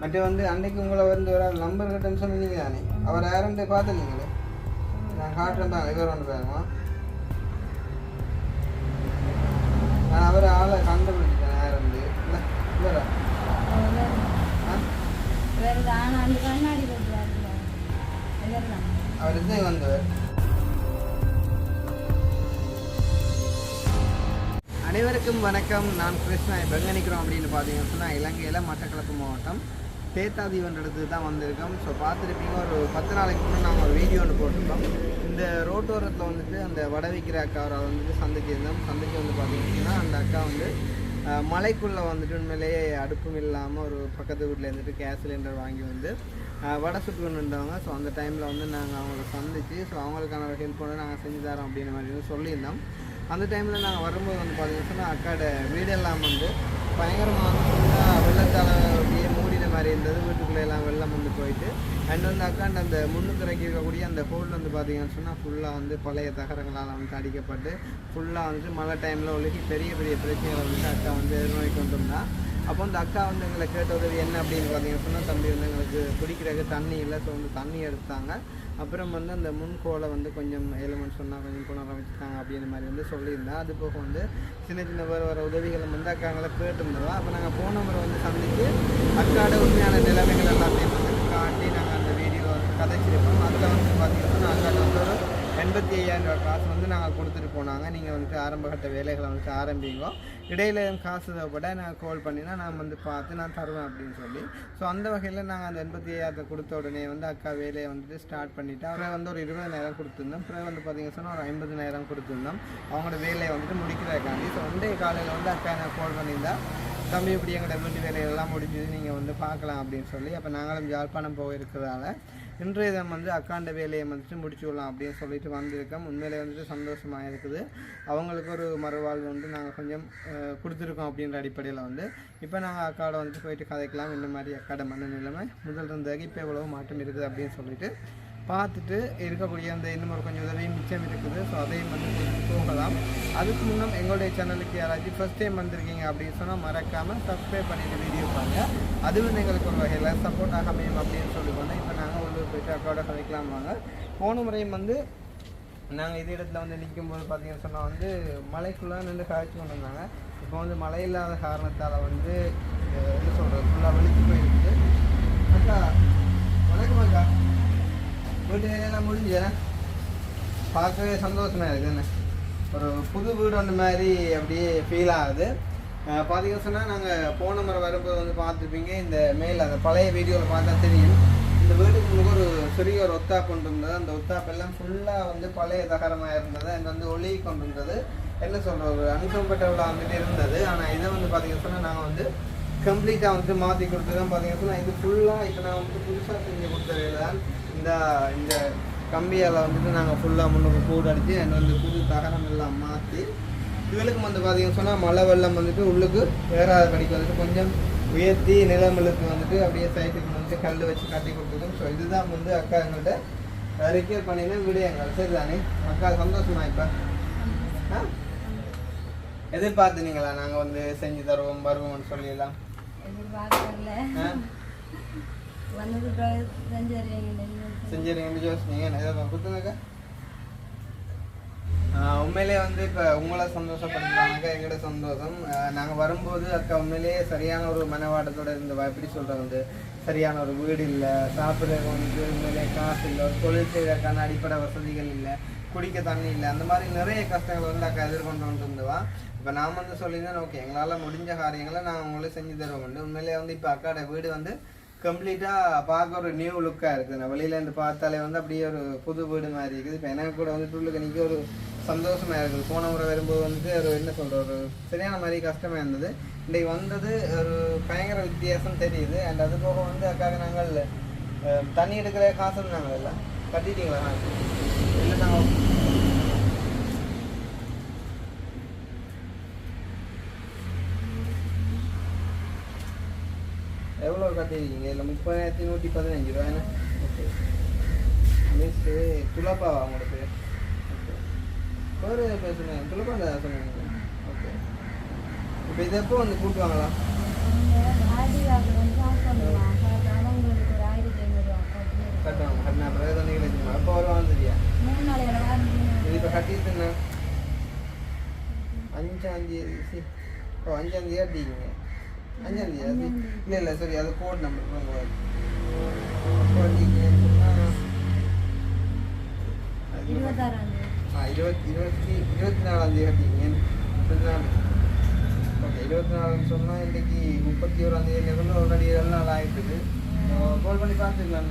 மற்ற வந்து அன்னைக்கு உங்களை வந்து ஒரு நம்பர் கட்டன்னு சொன்னீங்க தானே, அவர் யாருன்னு பார்த்துருந்தீங்களே, நான் காட்டுறேன் தான் இவர் ஒன்று பாருங்க. நான் அவர் ஆளை கண்டுபிடிச்சிட்டேன் யாருன்னு. இல்லை இவரா அவர் இதுதான் வந்தவர். அனைவருக்கும் வணக்கம். நான் கிருஷ்ணா. இப்போ எங்கே நிற்கிறோம் அப்படின்னு பார்த்தீங்கன்னு சொன்னால் இலங்கையில் மட்டக்களப்பு மாவட்டம் தேத்தாதீவன்ற இடத்துக்கு தான் வந்திருக்கோம். ஸோ பார்த்துருப்பீங்க, ஒரு 10 நாளைக்கு முன்னே நாங்கள் ஒரு வீடியோ ஒன்று போட்டிருக்கோம். இந்த ரோட்டோரத்தில் வந்துட்டு அந்த வடை விற்கிற அக்காவை வந்துட்டு சந்தைக்கு இருந்தோம். சந்தைக்கு வந்து பார்த்தீங்கன்னா அந்த அக்கா வந்து மலைக்குள்ளே வந்துட்டு உண்மையிலேயே அடுப்பும் இல்லாமல் ஒரு பக்கத்து வீட்டில் இருந்துட்டு கேஸ் சிலிண்டர் வாங்கி வந்து வடை சுட்டுக்கணுன்றவங்க. ஸோ அந்த டைமில் வந்து நாங்கள் அவங்கள சந்திச்சு ஸோ அவங்களுக்கான ஹெல்ப் பண்ண நாங்கள் செஞ்சு தரோம் அப்படின்ற மாதிரி வந்து சொல்லியிருந்தோம். அந்த டைமில் நாங்கள் வரும்போது வந்து பார்த்தீங்கன்னா சொன்னால் அக்காட வீடெல்லாம் வந்து பயங்கரமாக வந்து ஃபுல்லாக வெள்ளத்தால் அப்படியே மூடின மாதிரி இருந்தது. வீட்டுக்குள்ளே எல்லாம் வெள்ளம் வந்து போயிட்டு அண்ட் வந்து அக்காண்ட அந்த முன்னுக்கு இருக்கக்கூடிய அந்த ஹோல் வந்து பார்த்தீங்கன்னு சொன்னால் ஃபுல்லாக வந்து பழைய தகரங்களால் வந்து அடிக்கப்பட்டு ஃபுல்லாக வந்துட்டு மழை டைமில் ஒழுகி பெரிய பெரிய பிரச்சனைகளை வந்துட்டு அக்கா வந்து எதிர்நோக்கி கொண்டிருந்தா. அப்போ அந்த அக்கா வந்து எங்களை கேட்ட உதவி என்ன அப்படின்னு பார்த்தீங்கன்னு சொன்னால், தம்பி வந்து எங்களுக்கு குடிக்கிறதுக்கு தண்ணி இல்லை, ஸோ வந்து தண்ணி எடுத்தாங்க. அப்புறம் வந்து அந்த முன்கோலை வந்து கொஞ்சம் எலிமெண்ட் சொன்னால் கொஞ்சம் புனரமைச்சிட்டாங்க அப்படின்ற மாதிரி வந்து சொல்லியிருந்தேன். அது போக வந்து சின்ன சின்ன வர உதவிகளை வந்து அக்காங்களை கேட்டுருந்தோம். அப்போ நாங்கள் போன முறை வந்து சந்தித்து அக்காட உண்மையான நிலைமைகள் எல்லாத்தையும் வந்து காட்டி நாங்கள் அந்த வீடியோ கதைச்சிருப்போம். அதில் வந்து பார்த்தீங்கன்னா அக்காட வந்து ஒரு 85,000 ரூபா காசு வந்து நாங்கள் கொடுத்துட்டு போனாங்க. நீங்கள் வந்துட்டு ஆரம்பகட்ட வேலைகளை வந்துட்டு ஆரம்பிங்க, இடையில காசு தேவைப்பட்டால் நாங்கள் கால் பண்ணினா நான் வந்து பார்த்து நான் தருவேன் அப்படின்னு சொல்லி. ஸோ அந்த வகையில் நாங்கள் அந்த 85,000 கொடுத்த உடனே வந்து அக்கா வேலையை வந்துட்டு ஸ்டார்ட் பண்ணிவிட்டு அப்புறம் வந்து ஒரு 20,000 கொடுத்துருந்தோம். அப்புறம் வந்து பார்த்தீங்கன்னா சொன்னால் ஒரு 50,000 கொடுத்துருந்தோம் அவங்களோட வேலையை வந்துட்டு முடிக்கிறதுக்காண்டி. ஸோ ஒன்றே காலையில் வந்து அக்கா எனக்கு கால் பண்ணியிருந்தா, தம்பி இப்படி எங்களோட வீட்டு வேலையெல்லாம் முடிஞ்சது, நீங்கள் வந்து பார்க்கலாம் அப்படின்னு சொல்லி. அப்போ நாங்களும் யாழ்ப்பாணம் போக இருக்கிறதால இன்றைய தினம் வந்து அக்காண்ட வேலையை வந்துட்டு முடிச்சு விடலாம் அப்படின்னு சொல்லிட்டு வந்திருக்கோம். உண்மையிலே வந்துட்டு சந்தோஷமாக இருக்குது. அவங்களுக்கு ஒரு மறுவாழ்வு வந்து நாங்கள் கொஞ்சம் கொடுத்துருக்கோம் அப்படின்ற அடிப்படையில் வந்து இப்போ நாங்கள் அக்காட வந்துட்டு போயிட்டு கதைக்கலாம். இந்த மாதிரி அக்காட மன நிலைமை முதல் இருந்ததுக்கு இப்போ எவ்வளோ மாற்றம் இருக்குது அப்படின்னு சொல்லிட்டு பார்த்துட்டு இருக்கக்கூடிய அந்த இன்னும் ஒரு கொஞ்சம் உதவியும் மிச்சம் இருக்குது. ஸோ அதையும் வந்து போகலாம். அதுக்கு முன்னம் எங்களுடைய சேனலுக்கு யாராச்சும் ஃபஸ்ட் டைம் வந்திருக்கீங்க அப்படின்னு சொன்னால் மறக்காமல் சப்ஸ்கிரைப் பண்ணிவிட்டு வீடியோ பாருங்கள். அது வந்து எங்களுக்கு ஒரு வகையில் சப்போர்ட்டாக அமையும் அப்படின்னு சொல்லிக்கொண்டு இப்போ நாங்கள் உள்ளூர் போய்ட்டு அக்காவோட கதைக்கலாம் வாங்க. போன முறையும் வந்து நாங்கள் இது இடத்துல வந்து நிற்கும்போது பார்த்தீங்கன்னு சொன்னால் வந்து மலைக்குள்ளே நின்று காய்ச்சி கொண்டு வந்தாங்க. இப்போ வந்து மழை இல்லாத காரணத்தால் வந்து என்ன சொல்கிறது ஃபுல்லாக வெளிச்சு போயிருக்கு. அக்கா வணக்கம் அக்கா, வீட்டு வேலையெல்லாம் முடிஞ்சேன். பார்க்கவே சந்தோஷமாக இருக்குதுன்னு ஒரு புது வீடு ஒன்று மாதிரி அப்படியே ஃபீல் ஆகுது. பார்த்தீங்கன்னு சொன்னால் நாங்கள் போன முறை வரும்போது வந்து பார்த்துருப்பீங்க, இந்த மேல் அந்த பழைய வீடியோவில் பார்த்தா தெரியும், இந்த வீட்டுக்கு முன்னாடி ஒரு சிறிய ஒரு ஒத்தாப்பு கொண்டு இருந்தது. அந்த ஒத்தாப்பெல்லாம் ஃபுல்லாக வந்து பழைய தகரமாக இருந்தது. அது வந்து ஒளி கொண்டு இருந்தது. என்ன சொல்கிற ஒரு அனுசம்பட்டவளாக வந்துட்டு இருந்தது. ஆனால் இதை வந்து பார்த்தீங்கன்னு சொன்னால் நாங்கள் வந்து கம்ப்ளீட்டாக வந்துட்டு மாற்றி கொடுத்துதான். பார்த்தீங்கன்னு சொன்னால் இது ஃபுல்லாக இப்போ நான் வந்துட்டு புதுசாக செஞ்சு கொடுத்தது தான். இந்த கம்பியால் வந்துட்டு நாங்கள் ஃபுல்லாக முன்னுக்கு கூடு அடித்து அண்ட் வந்து புது தகரம் எல்லாம் மாற்றி இவளுக்கு வந்து பார்த்தீங்கன்னு சொன்னால் மழை வெள்ளம் வந்துட்டு உள்ளுக்கு வேறாத படிக்க வந்துட்டு கொஞ்சம் உயர்த்தி நிலமிழுக்கு வந்துட்டு அப்படியே சைட்டுக்கு வந்துட்டு கல் வச்சு கட்டி கொடுத்துருக்கோம். ஸோ இதுதான் வந்து அக்கா எங்கள்கிட்ட ரிக்வெஸ்ட் பண்ணினா விடையாங்க. சரி தானே அக்கா, சந்தோஷமா? இப்போ எதிர்பார்த்துனீங்களா நாங்கள் வந்து செஞ்சு தருவோம் வருவோம்னு சொல்லிடலாம்? செஞ்சுருங்க யோசிச்சிங்க கொடுத்துங்கக்கா. உண்மையிலே வந்து இப்போ உங்களை சந்தோஷப்படுத்துறாங்க, எங்களோட சந்தோஷம். நாங்கள் வரும்போது அக்கா உண்மையிலேயே சரியான ஒரு மனவாட்டத்தோடு இருந்தவா. எப்படி சொல்கிறது வந்து சரியான ஒரு வீடு இல்லை, சாப்பிட்றதுக்கு வந்து உண்மையிலே காசு இல்லை, ஒரு தொழில் செய்வதற்கான அடிப்படை வசதிகள் இல்லை, குடிக்க தண்ணி இல்லை, அந்த மாதிரி நிறைய கஷ்டங்களை வந்து அக்கா எதிர்கொண்டு வந்துருந்துவா. இப்போ நான் வந்து சொல்லியிருந்தேன், ஓகே எங்களால் முடிஞ்ச காரியங்களை நான் உங்களே செஞ்சு தருவோம். உண்மையிலே வந்து இப்போ அக்காட வீடு வந்து கம்ப்ளீட்டாக பார்க்க ஒரு நியூ லுக்காக இருக்குது. நான் வெளியிலேருந்து பார்த்தாலே வந்து அப்படியே ஒரு புது வீடு மாதிரி இருக்குது. இப்போ எனக்கு கூட வந்துட்டு உள்ளுக்கு நிற்க ஒரு சந்தோஷமாக இருக்குது. போன முறை வரும்போது வந்துட்டு ஒரு என்ன சொல்கிற ஒரு சரியான மாதிரி கஷ்டமாக இருந்தது. இன்றைக்கு வந்தது ஒரு பயங்கர வித்தியாசம் தெரியுது. அண்ட் அது போக வந்து அக்காக நாங்கள் தண்ணி எடுக்கிற காசுன்னு நாங்கள் எல்லாம் கட்டிட்டீங்களா? இல்லை நாங்கள் எவ்வளோ கட்டிருக்கீங்க? இல்லை 30,115 ரூபாய்ண்ணே. ஓகே மிஸ்ஸு துளப்பாவா உங்களுக்கு? ஓகே வேறு பேசுங்க, துளப்பா தான் சொன்னீங்க. ஓகே இப்போ இதை எப்போ வந்து கூட்டுவாங்களா? கட்டிட்டுண்ணா 5ஆம் தேதி ஓ 5ஆம் தேதி கட்டிங்க 5ஆம் தேதி இல்லை சரி அது கோட் நம்பர் கட்டிங்கன்னு சொன்னால் 24ஆம் தேதி கட்டிங்க 24 ஓகே 24ன்னு சொன்னால் இன்றைக்கி 31ஆம் தேதியிலேருந்து ஆல்ரெடி 7 நாள் ஆகிட்டுது. கால் பண்ணி பார்த்துக்கலாம்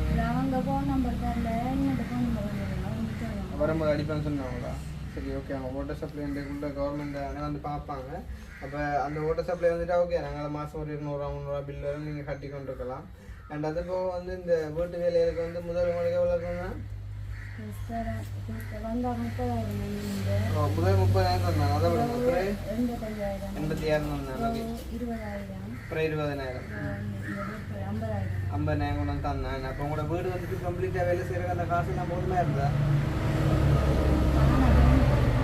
வரும்போது அடிப்பேன்னு சொன்னாங்களா? சரி ஓகே அவங்க வாட்டர் சப்ளைக்குள்ள கவர்மெண்ட் வந்து பார்ப்பாங்க. அப்போ அந்த வாட்டர் சப்ளை வந்துட்டு ஓகே நாங்கள் மாதம் ஒரு 200-300 பில் வரும் நீங்கள் கட்டி கொண்டு இருக்கலாம். அண்ட் அது போக வந்து இந்த வீட்டு வேலைகளுக்கு வந்து முதல் உங்களுக்கு எவ்வளோ இருக்குன்னா முதல் 30,000 தந்தாங்க. அதை விட 85,000 தந்தாங்க. அப்புறம் 20,000 50,000 கொண்டு வந்து தந்தேன். அப்போ உங்களோட வீடு வந்துட்டு கம்ப்ளீட்டாக வேலை செய்கிற அந்த காசுலாம் போதுமா இருந்தா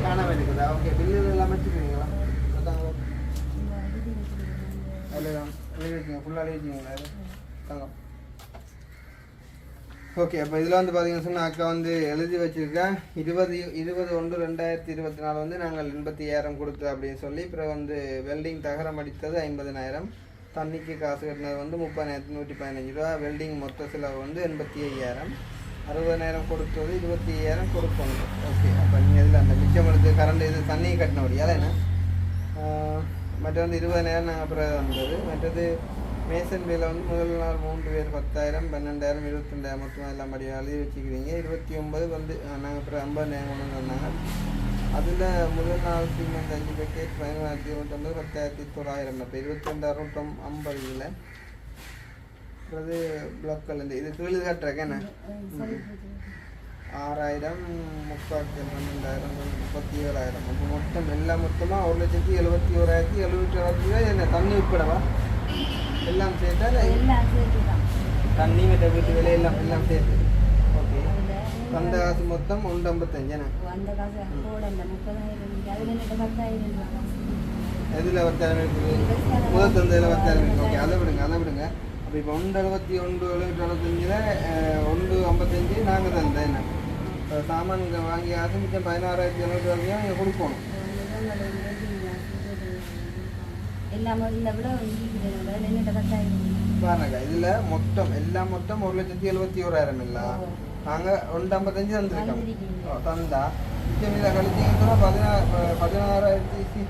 காணாமல் இருக்குதா? ஓகே பில்லு எல்லாம் வச்சுக்கிறீங்களா? அதுதான் எழுதி வச்சுங்க ஃபுல்லாக எழுதி வச்சுங்களா தாங்க. ஓகே அப்போ இதில் வந்து பார்த்தீங்கன்னு சொன்னால் அக்கா வந்து எழுதி வச்சுருக்கேன் 20/1/2024 வந்து நாங்கள் 85,000 கொடுத்து அப்படின்னு சொல்லி அப்புறம் வந்து வெல்டிங் தகரம் அடித்தது 50,000 தண்ணிக்கு காசு கட்டினது வந்து 30,115 ரூபா வெல்டிங் மொத்த செலவு வந்து 85,000 60,000 கொடுத்தது 25,000 கொடுக்கணும். ஓகே அப்போ நீங்கள் இதில் அந்த மிச்சம் எடுத்து கரண்ட் இது தண்ணி கட்டினபடியால் என்ன மற்ற வந்து 20,000 நாங்கள் அப்புறம் வந்தது. மற்றது மேசன் வேலை வந்து முதல் நாள் 3 பேர் 10,000 12,000 22,000 மொத்தமாக எல்லாம் படி எழுதி வச்சுக்கிறீங்க. 29 வந்து நாங்கள் அப்புறம் 50,000 கொண்டு வந்தாங்க. அதில் முதல் நாள் சிமெண்ட் 5 பேக்கெட் 11,250 10,900 அப்போ 22,650 இல்லை. அப்புறம் பிளாக் கலந்து இது கீழே கட்டுறக்கு என்ன 6,000 32,000 37,000 அப்போ மொத்தம் எல்லாம் மொத்தமாக 1,71,727 என்ன தண்ணி உட்படவா எல்லாம் சேர்த்தா தண்ணி மற்ற வீட்டு வேலை எல்லாம் எல்லாம் சேர்த்து ஓகே அந்த காசு மொத்தம் 1,55 எதில் 10,000 இருக்குது முதல் தந்ததில் 10,000 இருக்குது. ஓகே அதை விடுங்க அப்போ இப்போ 1,71,725 1,55 நாங்கள் தந்தேன் என்ன சாமான் வாங்கி ஆசை மிச்சம் 16,700 நீங்கள் கொடுக்கணும். பாருங்க இதுல மொத்தம் எல்லாம் மொத்தம் 1,71,000 இல்ல நாங்க 1,55 தந்துருக்கோம் தந்தா மிச்சம் இதை கழிச்சிங்கன்னா 16,000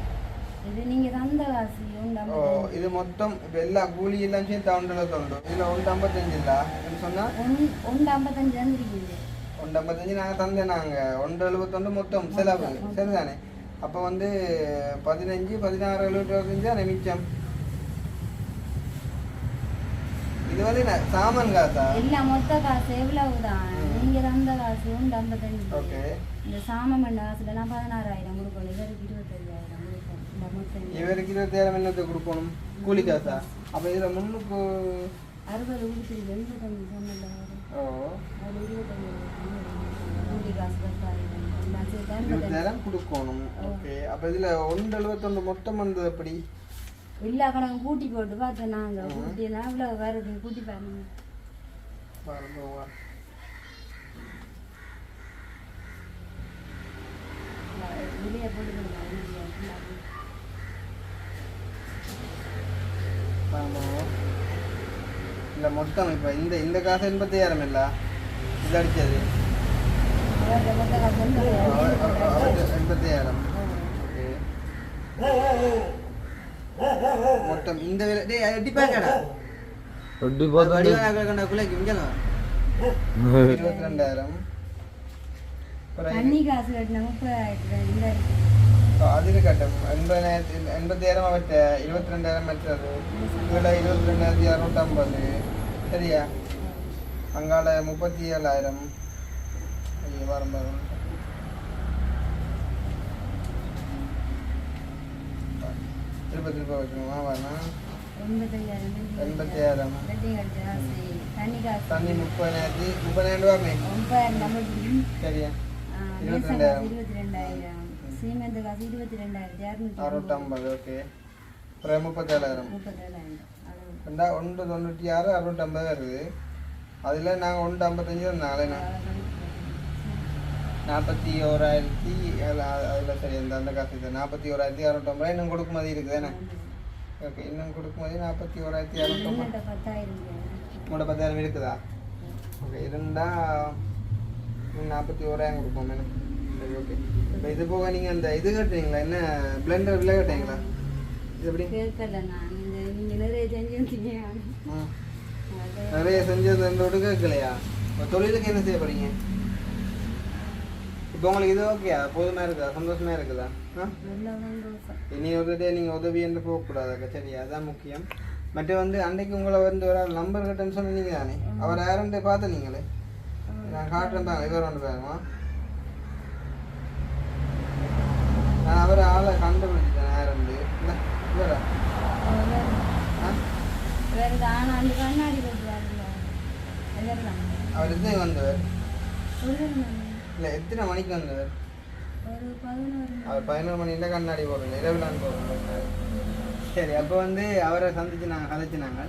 இது மொத்தம் இப்போ எல்லா கூலி எல்லாம் சேர்த்து 1,70 இதுல 1,55 இல்ல சொன்னா 1,55 நாங்க தந்தேன் நாங்க 1,71 மொத்தம் செலவு சரிதானே. அப்போ வந்து 15 16,725 மிச்சம். இது வந்து சாமான் காசா இல்ல மொத்த காசு எவ்வளவுதான் நீங்க தந்த காசு 1,55. ஓகே இந்த சாமான் பண்ண காசுல நான் 16,000 கொடுக்கணும். இவருக்கு 25,000 கொடுக்கணும். இவருக்கு 20,000 என்னத்தை கொடுக்கணும் கூலி காசா? அப்போ இதுல முன்னுக்கு 60 கொடுத்து 85 சொன்னல. ஓ அது 25 கூலி காசு 20,000 கொடுக்கணும். ஓகே அப்போ இதுல 1,71 மொத்தம் வந்தது எப்படி இல்ல கணக்கு கூட்டி போட்டு பார்த்தேன் நாங்க கூட்டினா இவ்வளவு வருது கூட்டி பாருங்க வெளியே போட்டுக்கணும் இல்லை மொத்தம் இப்போ இந்த காசு 85,000 இல்லை இது அடிச்சது 85,000 மொத்தம் இந்த வேலை டேய் அடிப்பாங்கடா அடி பாத்து வடிவானக்குள்ள கிங்கலாம் 22,000 தண்ணி காசு கட்டணும் 30,000 அதில் கட்டும் 80,000 அவற்ற 22,000 மற்றது இதில் 22,650 சரியா அங்கால 37,000 வரும் திருப்பி வைக்கணுமா வேணாம் 85,000 தண்ணி 30,000 ரூபாமே சரியா 22,000 சீமெண்ட் காசு 22,650 ஓகே அப்புறம் 37,000 ரெண்டா 1,96 650 வருது அதில் நாங்கள் 1,55 நாளே 41,000 அதில் சரி அந்த காசு இது 41,650 இன்னும் கொடுக்குமதி இருக்குது தானே? ஓகே, இன்னும் கொடுக்குமதி 41,650. 10,000 இருக்குதா? ஓகே, இருந்தால் 41,000 கொடுப்போம் மேடம். சரி, ஓகே. இப்போ இது போக நீங்கள் அந்த இது கட்டுறீங்களா, என்ன பிளெண்டர் விலை கட்டுறீங்களா? இது எப்படி நிறைய செஞ்சதோடு கேட்கலையா? இப்போ தொழிலுக்கு என்ன செய்ய போகிறீங்க? இப்போ உங்களுக்கு இது ஓகேயா? போதுமாக இருக்குதா? சந்தோஷமாக இருக்குதா? இனி ஒரு டே நீங்கள் உதவி என்று போகக்கூடாது. சரி, அதுதான் முக்கியம். மற்ற வந்து அன்றைக்கு உங்களை வந்து ஒரு நம்பர் கட்டன்னு சொன்னீங்க தானே, அவர் யாருன்னு பார்த்து நீங்களே நான் காட்டுறேன் பாருங்க. இவர் ஒன்று பாருங்க, நான் அவர் ஆளை கண்டுபிடிச்சிட்டேன். யாருண்டு இல்லை இவரா? அவர் எத்தனை வந்தவர்? இல்லை, எத்தனை மணிக்கு வந்தவர்? அவர் 11 மணியில் கண்ணாடி போடுறேன், இரவுலான்னு போடுறேன். சரி, அப்போ வந்து அவரை சந்திச்சு நாங்கள் கதைச்சினாங்க.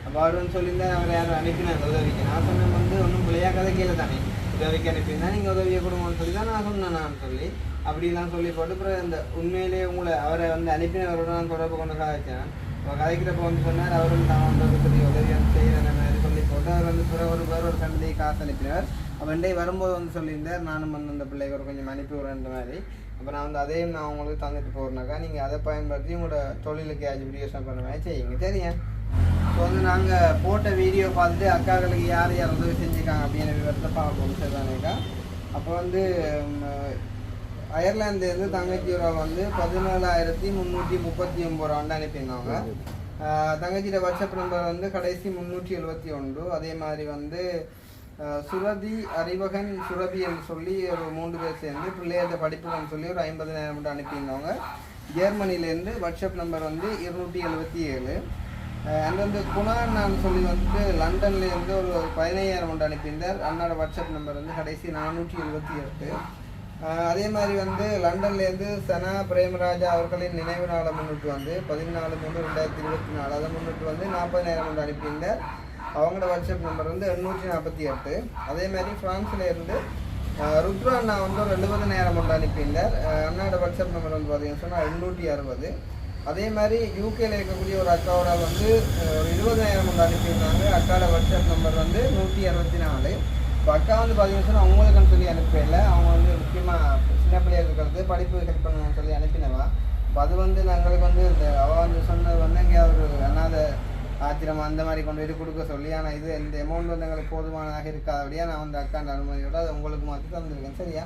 அப்போ அவர் வந்து சொல்லியிருந்தேன் அவரை யாரும் அனுப்பினாங்க உதவிக்கு. நான் சொன்னேன் வந்து ஒன்றும் பிள்ளையா கதை கீழே தானே உதவிக்கு அனுப்பியிருந்தா நீங்கள் உதவியை கொடுங்கன்னு சொல்லி தான் நான் சொன்னேன். நான் சொல்லி அப்படிலாம் சொல்லி போட்டு அப்புறம் இந்த உண்மையிலேயே உங்களை அவரை வந்து அனுப்பினவரோட நான் தொடர்பு கொண்டு கதைச்சேன். அவர் கதைக்கிறப்ப வந்து சொன்னார் அவரும் தான் வந்து பெரிய உதவியாக செய்கிற மாதிரி சொல்லி போட்டு அவர் வந்து வேறு ஒரு சந்தையை காசு அனுப்பினார். அப்போ ரெண்டே வரும்போது வந்து சொல்லியிருந்தார் நானும் வந்து அந்த பிள்ளைக்கு கொஞ்சம் அனுப்பி விடுறேன்ற மாதிரி. அப்போ நான் வந்து அதையும் நான் உங்களுக்கு தந்துட்டு போகிறேனாக்கா நீங்கள் அதை பயன்படுத்தி உங்களோட தொழிலுக்கு எஜுகேஷன் பண்ண மாதிரி செய்யுங்க. சரியா? ஸோ வந்து நாங்கள் போட்ட வீடியோ பார்த்துட்டு அக்காக்களுக்கு யார் யார் உதவி செஞ்சுருக்காங்க அப்படின்னு விவரத்தை பார்ப்போம். சரிதானேக்கா? அப்போ வந்து அயர்லாந்துலேருந்து தங்கச்சி ஒரு வந்து 17,339 அனுப்பியிருந்தாங்க. தங்கச்சியோட வாட்ஸ்அப் நம்பர் வந்து கடைசி 371. அதே மாதிரி வந்து சுரதி அறிவகன் சுரபி என்று சொல்லி ஒரு 3 பேர் சேர்ந்து பிள்ளையோட படிப்புன்னு சொல்லி ஒரு 50,000 மட்டும் அனுப்பியிருந்தவங்க. ஜெர்மனிலேருந்து வாட்ஸ்அப் நம்பர் வந்து 277. அண்ட் வந்து குணான்னு சொல்லி வந்துட்டு லண்டன்லேருந்து ஒரு 15,000 மட்டும் அனுப்பியிருந்தார். அண்ணோட வாட்ஸ்அப் நம்பர் வந்து கடைசி 478. அதே மாதிரி வந்து லண்டன்லேருந்து சனா பிரேமராஜா அவர்களின் நினைவு நாளை முன்னிட்டு வந்து 14/3/2024 அதை முன்னிட்டு வந்து 40,000 மட்டும் அனுப்பியிருந்தார். அவங்களோட வாட்ஸ்அப் நம்பர் வந்து 848. அதே மாதிரி ஃப்ரான்ஸ்லேருந்து ருத்ரா அண்ணா வந்து ஒரு 70,000 மட்டும் அனுப்பியிருந்தார். அண்ணாவோட வாட்ஸ்அப் நம்பர் வந்து பார்த்தீங்கன்னு சொன்னால் 860. அதே மாதிரி யூகேல இருக்கக்கூடிய ஒரு அக்காவோட வந்து ஒரு 20,000 மட்டும் அனுப்பியிருந்தாங்க. அக்காவோட வாட்ஸ்அப் நம்பர் வந்து 164. இப்போ அக்கா வந்து பார்த்தீங்கன்னு சொன்னால் அவங்களுக்குன்னு சொல்லி அனுப்பல. அவங்க வந்து முக்கியமாக சின்ன பிள்ளையாக இருக்கிறது படிப்பு ஹெல்ப் பண்ணணும்னு சொல்லி அனுப்பினவா. இப்போ அது வந்து நாங்களுக்கு வந்து இந்த அவள் வந்து சொன்னது வந்து எங்கேயாவது ஒரு அனாதை ஆத்திரமாக அந்த மாதிரி கொண்டு போய் கொடுக்க சொல்லி, ஆனால் இது இந்த அமௌண்ட் வந்து எங்களுக்கு போதுமானதாக இருக்காதபடியாக நான் வந்து அக்காண்ட அனுமதியோடு அதை உங்களுக்கு மாற்றி தந்துருக்கேன். சரியா?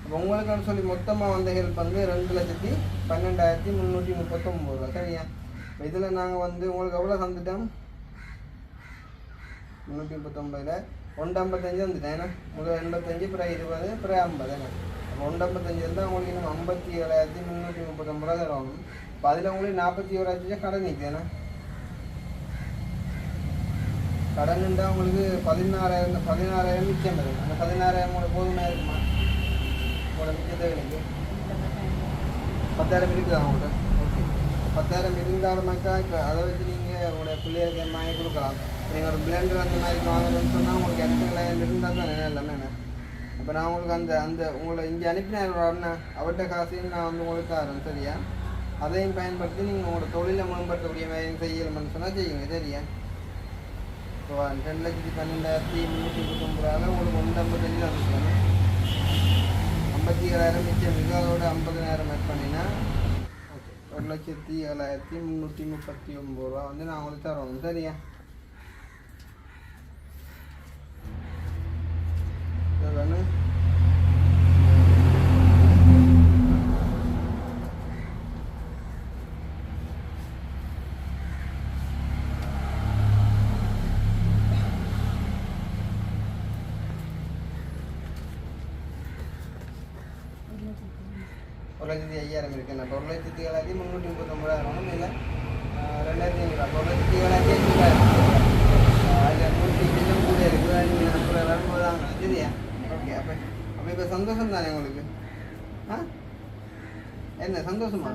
இப்போ உங்களுக்குன்னு சொல்லி மொத்தமாக வந்த ஹெல்ப் வந்து 2,12,339. சரியா? இப்போ இதில் நாங்கள் வந்து உங்களுக்கு எவ்வளோ தந்துட்டோம்? 339 155 வந்துட்டேன். ஏன்னா முதல் 85 பிறகு 20 பிறகு 50. அப்போ 155 இருந்தால் உங்களுக்கு இன்னும் 57,339 தரும். இப்போ அதில் உங்களுக்கு 41,000 கடன் நிற்குதுண்ணா. கடன் இருந்தால் உங்களுக்கு 16,000 மிச்சம் வரும். அந்த 16,000 உங்களுக்கு போதுமாக இருக்குமா? உங்களோட மிச்சத்தை எனக்கு 10,000 இருக்குதா உங்கள்கிட்ட? ஓகே, 10,000 இருந்தாலுமாக்கா இப்போ அதை வச்சு நீங்கள் உங்களோட பிள்ளைகளுக்கு வாங்கி கொடுக்கலாம். நீங்கள் ஒரு பிளெண்டர் அந்த மாதிரி வாங்கணும்னு சொன்னால் உங்களுக்கு எனக்கு இருந்தால் தான் எல்லாமே. அப்போ நான் உங்களுக்கு அந்த உங்களை இங்கே அனுப்பினேன் அவர்கிட்ட காசையும் நான் வந்து உங்களுக்கு தரேன். சரியா? அதையும் பயன்படுத்தி நீங்கள் உங்களோட தொழிலை மேம்படுத்தக்கூடிய மாதிரி செய்யணும்னு சொன்னால் செய்யுங்க. சரியா? இப்போ 2,12,339 உங்களுக்கு 155 வந்துருக்காங்க. 57,000 மிச்சம் இருக்குது. அதோட 50,000 மேட் பண்ணினா ஓகே 1,07,339 வந்து நான் உங்களுக்கு தரணும். சரியா? வேணும் ஒரு 1,05,000 இருக்கு. நான் 1,07,339 ஒன்றும் இல்லை. 2,500 1,07,500 அதில் 100 கூட இருக்குது. நீங்கள் அப்புறம் வரும்போது தாங்க. சரியா? ஓகே. அப்போ இப்போ சந்தோஷம் தானே உங்களுக்கு? என்ன சந்தோஷமா?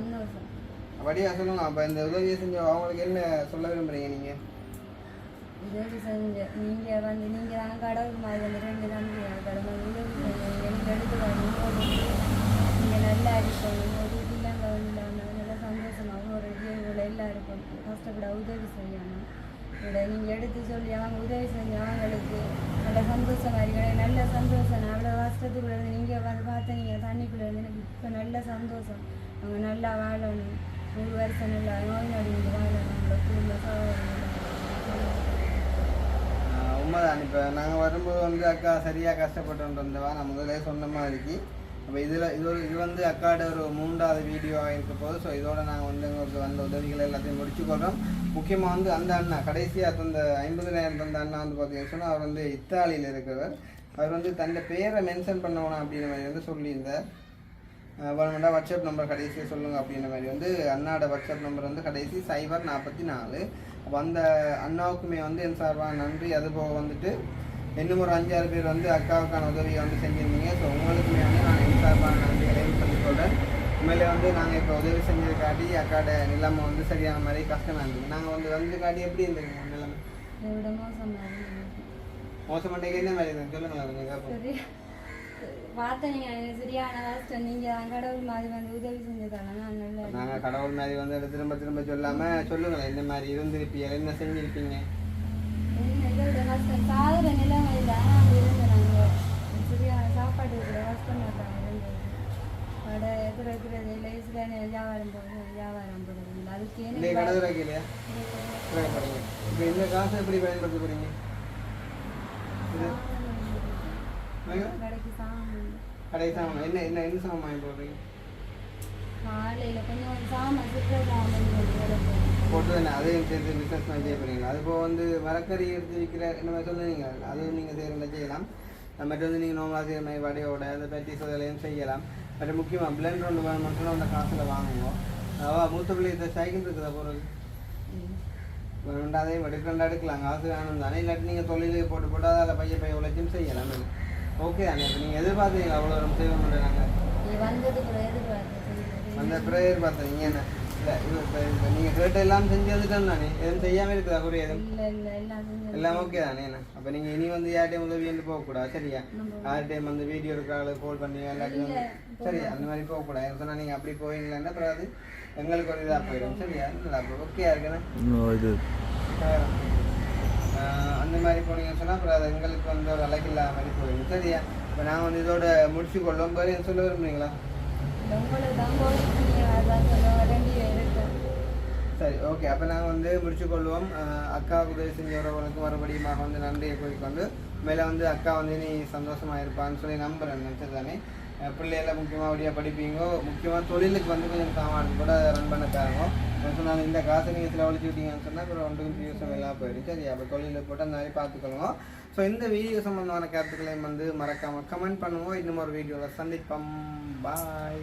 அப்படியா சொல்லுங்க. அப்போ இந்த உதவியை செஞ்ச அவங்களுக்கு என்ன சொல்ல விரும்புகிறீங்க நீங்கள்? உதவி செஞ்ச நீங்கள் வந்து நீங்கள் கடவுள் மாதிரி வந்து 2 நம்பி கடவுள் உதவி செஞ்ச நீங்கள் எடுத்து வரணும் நீங்கள் நல்லா இருக்கணும் ஒரு இல்லைங்க இல்லாமல் நல்லா சந்தோஷமாகவும் ஒரு இவ்வளோ எல்லாருக்கும் கஷ்டப்பட உதவி செய்யணும் இவ்வளோ நீங்கள் எடுத்து சொல்லி அவங்க உதவி செஞ்சு அவங்களுக்கு நல்ல சந்தோஷமாக இருக்கணும் நல்ல சந்தோஷம் அவ்வளோ கஷ்டத்துக்குள்ளே இருந்து நீங்கள் வந்து பார்த்தீங்க தண்ணிக்குள்ளே இருந்து எனக்கு இப்போ நல்ல சந்தோஷம் அவங்க நல்லா வாழணும் 100 வருஷம் நல்லா நோய் நொடி வாழணும் அவங்களோட குடும்ப சகோதரர்கள் உண்மைதான். இப்போ நாங்கள் வரும்போது வந்து அக்கா சரியாக கஷ்டப்பட்டு வந்தவா நான் முதலே சொன்ன மாதிரிக்கு அப்போ இது வந்து அக்காட ஒரு 3வது வீடியோவாக இருக்க போது. ஸோ இதோட நாங்கள் வந்து எங்களுக்கு வந்த உதவிகளை எல்லாத்தையும் முடிச்சுக்கொள்கிறோம். முக்கியமாக வந்து அந்த அண்ணா கடைசியாக தந்த 50,000 தந்த அண்ணா வந்து பார்த்தீங்கன்னு சொன்னால் அவர் வந்து இத்தாலியில் இருக்கிறவர். அவர் வந்து தன் பேரை மென்ஷன் பண்ணணும் அப்படின்ற மாதிரி வந்து சொல்லியிருந்தார். வேணுமெண்டா வாட்ஸ்அப் நம்பர் கடைசியாக சொல்லுங்கள் அப்படின்ற மாதிரி வந்து அண்ணாவோட வாட்ஸ்அப் நம்பர் வந்து கடைசி 044. அப்போ அந்த அண்ணாவுக்குமே வந்து என் சார்பாக நன்றி. அதுபோக வந்துட்டு இன்னும் ஒரு 5-6 பேர் வந்து அக்காவுக்கான உதவியை வந்து செஞ்சுருந்தீங்க. ஸோ உங்களுக்குமே வந்து நான் என் சார்பாக நன்றிகளையும் சொல்லிக்கொள்கிறேன். உண்மையிலே வந்து நாங்கள் இப்போ உதவி செஞ்சதுக்காட்டி அக்காட நிலைமை வந்து சரியான மாதிரி கஷ்டமாக இருந்தது. நாங்கள் வந்து காட்டி எப்படி இருந்தீங்க நிலைமை? மோசமாட்டேங்க என்ன மாதிரி இருந்தது சொல்லுங்களேன் கொஞ்சம். பார்த்தேன் நீங்கள் சரியான கஷ்டம் நீங்கள் கடவுள் மாதிரி வந்து உதவி செஞ்சதால நல்லா நாங்கள் கடவுள் மாதிரி வந்து திரும்ப சொல்லாமல் சொல்லுங்களேன் என்ன மாதிரி இருந்திருப்பீங்க என்ன செஞ்சுருப்பீங்க. இதோட கஷ்டம் சாகுற நிலைமையில் நாங்கள் இருந்தோம். நாங்கள் சரியான சாப்பாடு இருக்கிற கஷ்டம் மாட்டாங்க இருந்தது கடை எதுறது லேசில் வியாபாரம் போடுறது அதுக்கு கடை இல்லையா போறீங்க. இப்போ இந்த காசை எப்படி பயன்படுத்த போறீங்க? கடை சாமான் என்ன என்ன என்ன சாமான் வாங்கி போடுறீங்க? காலையில் கொஞ்சம் சாமான் சுற்ற சாமான் போட்டு தானே அதையும் சேர்த்து பிஸ்னஸ் மாதிரி செய்ய போகிறீங்களா? அது போக வந்து மரக்கறி எடுத்து விற்கிற இந்த மாதிரி சொல்லுவீங்க அதுவும் நீங்கள் செய்கிறத செய்யலாம். மற்ற வந்து நீங்கள் நோம்பலாக செய்கிற மாதிரி வடையோட அந்த பேட்டிஸ் அதெல்லாம் செய்யலாம். மற்ற முக்கியமாக பிளெண்டர் ஒன்று மட்டும் அந்த காசில் வாங்குவோம். மூத்த பிள்ளைங்க சைக்கிள் இருக்குதா போகிறது ரெண்டாதையும் எடுக்கலாம் காசு வேணும் தானே. இல்லாட்டி நீங்கள் தொழிலுக்கு போட்டு அதில் பைய உழைச்சும் செய்யலாம். ஓகே தானே. இப்போ நீங்கள் எதிர்பார்த்தீங்க அவ்வளோ நம்ம செய்வோம் நாங்கள் அந்த ப்ரேயர் பார்த்தேன் நீங்கள் என்ன இல்லை இப்போ நீங்கள் கேட்ட எல்லாம் செஞ்சு வந்துட்டோம் தானே எதுவும் செய்யாமல் இருக்குதா குறைய எதுவும் எல்லாம் ஓகே தானே என்ன. அப்போ நீங்கள் இனி வந்து யார்ட்டையும் உதவின்னு போகக்கூடாது சரியா? யார்ட்டையும் வந்து வீடியோ இருக்கிறாள் கால் பண்ணி எல்லாத்தையும் வந்து சரியா அந்த மாதிரி போகக்கூடாது. எனக்கு சொன்னால் நீங்கள் அப்படி போவீங்களா அப்புறம் அது எங்களுக்கு ஒரு இதாக போயிடும் சரியா? இல்லை அப்போ ஓகே இருக்குண்ணே இது அந்த மாதிரி போனீங்கன்னு சொன்னால் அப்புறம் அது எங்களுக்கு வந்து ஒரு அழகு இல்லாத மாதிரி போயிடும் சரியா? இப்போ நாங்கள் வந்து இதோட முடிச்சு கொள்ளும் போது சொல்ல விரும்புறீங்களா? சரி ஓகே. அப்போ நாங்கள் வந்து முடிச்சுக்கொள்வோம். அக்காவுக்கு உதவி செஞ்சவர்களுக்கு மறுபடியும் வந்து நன்றியை கூறிக்கொண்டு மேலே வந்து அக்கா வந்து நீ சந்தோஷமாக இருப்பான்னு சொல்லி நம்புகிறேன் நினச்சது தானே. பிள்ளையெல்லாம் முக்கியமாக அப்படியே படிப்பீங்கோ. முக்கியமாக தொழிலுக்கு வந்து கொஞ்சம் சாமான் கூட ரன் பண்ண தராங்க. சொன்னால் இந்த காசை நீங்கள் செலவழிச்சு விட்டீங்கன்னு சொன்னால் அப்புறம் ஒன்றுக்கும் யூஸும் எல்லாம் போயிடும் சரி? அப்போ தொழிலுக்கு போட்டு அந்த மாதிரி பார்த்துக்கொள்ளுங்க. ஸோ இந்த வீடியோ சம்பந்தமான கருத்துக்களையும் வந்து மறக்காமல் கமெண்ட் பண்ணுவோம். இன்னும் ஒரு வீடியோவில் சந்திப்போம். பாய்.